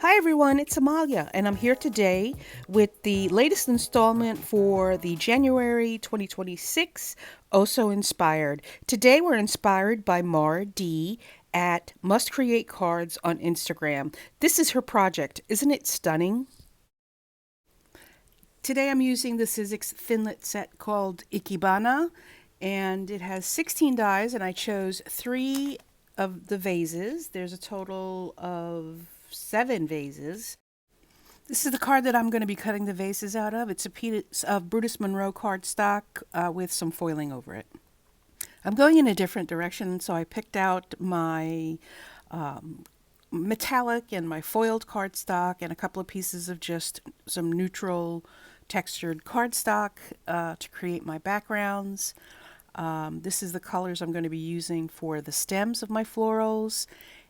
Hi everyone, it's Amalia, and I'm here today with the latest installment for the January 2026 Oh So Inspired. Today we're inspired by Mara D at Must Create Cards on Instagram. This is her project. Isn't it stunning? Today I'm using the sizzix Thinlet set called Ikebana, and it has 16 dies, and I chose 3 of the vases. There's a total of 7 vases. This is the card that I'm going to be cutting the vases out of. It's a piece of Brutus Monroe cardstock with some foiling over it. I'm going in a different direction, so I picked out my metallic and my foiled cardstock and a couple of pieces of just some neutral textured cardstock to create my backgrounds. This is the colors I'm going to be using for the stems of my florals,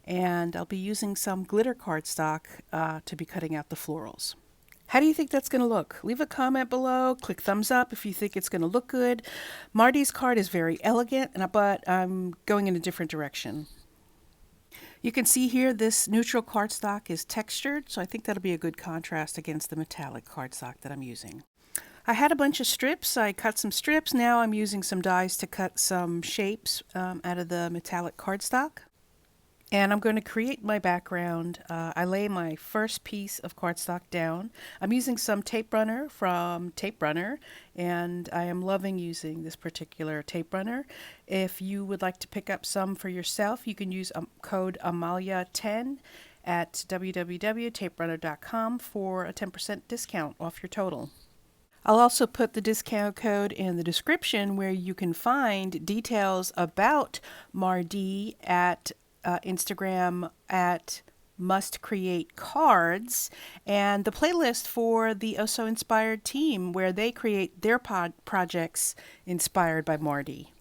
and I'll be using some glitter cardstock to be cutting out the florals. How do you think that's going to look? Leave a comment below, click thumbs up if you think it's going to look good. Marty's card is very elegant, but I'm going in a different direction. You can see here this neutral cardstock is textured, so I think that'll be a good contrast against the metallic cardstock that I'm using. I had a bunch of strips. I cut some strips. Now I'm using some dies to cut some shapes out of the metallic cardstock. And I'm going to create my background. I lay my first piece of cardstock down. I'm using some tape runner from Tape Runner, and I am loving using this particular tape runner. If you would like to pick up some for yourself, you can use code AMALIA10 at www.taperunner.com for a 10% discount off your total. I'll also put the discount code in the description where you can find details about Mardi at Instagram at Must Create Cards, and the playlist for the Oh So Inspired team where they create their projects inspired by Mardi.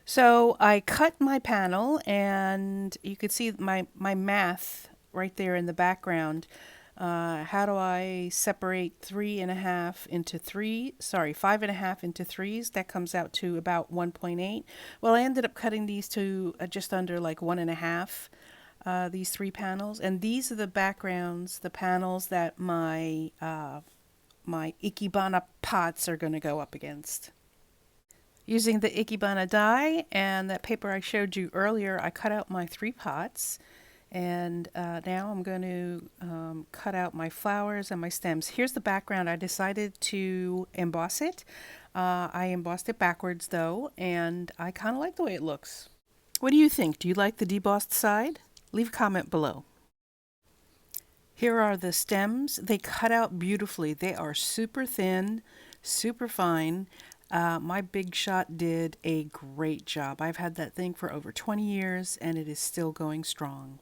So I cut my panel, and you can see my math right there in the background. How do I separate 3.5 into 3? Sorry, 5.5 into 3s. That comes out to about 1.8. Well, I ended up cutting these to just under like 1.5, these 3 panels. And these are the backgrounds, the panels that my Ikebana pots are going to go up against. Using the Ikebana die and that paper I showed you earlier, I cut out my 3 pots. And now I'm going to cut out my flowers and my stems. Here's the background. I decided to emboss it. I embossed it backwards though, and I kind of like the way it looks. What do you think? Do you like the debossed side? Leave a comment below. Here are the stems. They cut out beautifully. They are super thin, super fine. My Big Shot did a great job. I've had that thing for over 20 years and it is still going strong.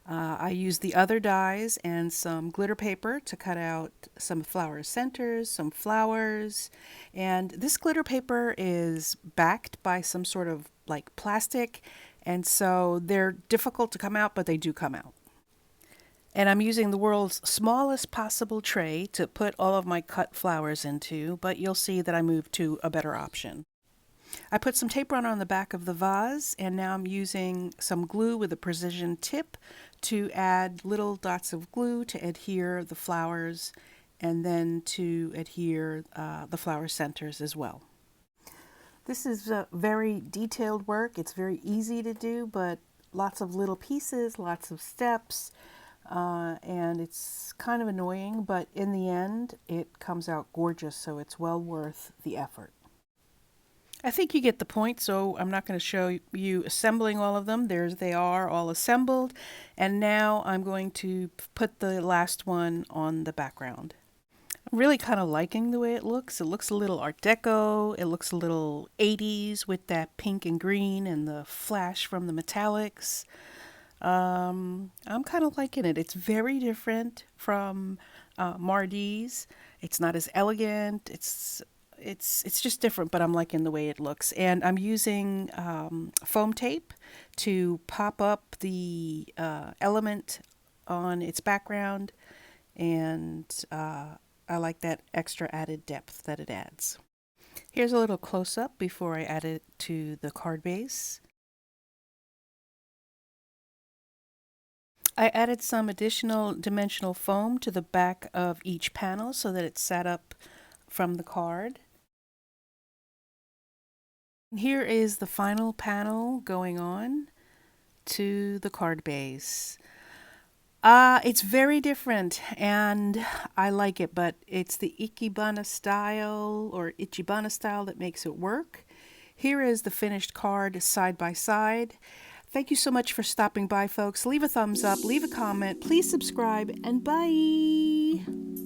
I used the other dies and some glitter paper to cut out some flower centers, some flowers. And this glitter paper is backed by some sort of like plastic. And so they're difficult to come out, but they do come out. And I'm using the world's smallest possible tray to put all of my cut flowers into, but you'll see that I moved to a better option. I put some tape runner on the back of the vase, and now I'm using some glue with a precision tip to add little dots of glue to adhere the flowers and then to adhere the flower centers as well. This is very detailed work. It's very easy to do, but lots of little pieces, lots of steps, and it's kind of annoying, but in the end it comes out gorgeous, so it's well worth the effort. I think you get the point, so I'm not going to show you assembling all of them. They are all assembled, and now I'm going to put the last one on the background. I'm really kind of liking the way it looks. It looks a little Art Deco. It looks a little 80s with that pink and green and the flash from the metallics. I'm kind of liking it. It's very different from Mardi's. It's not as elegant. It's just different, but I'm liking the way it looks. And I'm using foam tape to pop up the element on its background, and I like that extra added depth that it adds. Here's a little close-up before I add it to the card base. I added some additional dimensional foam to the back of each panel so that it's set up from the card. Here is the final panel going on to the card base. It's very different and I like it, but it's the Ikebana style or Ichibana style that makes it work. Here is the finished card side by side. Thank you so much for stopping by, folks. Leave a thumbs up, leave a comment, please subscribe, and bye!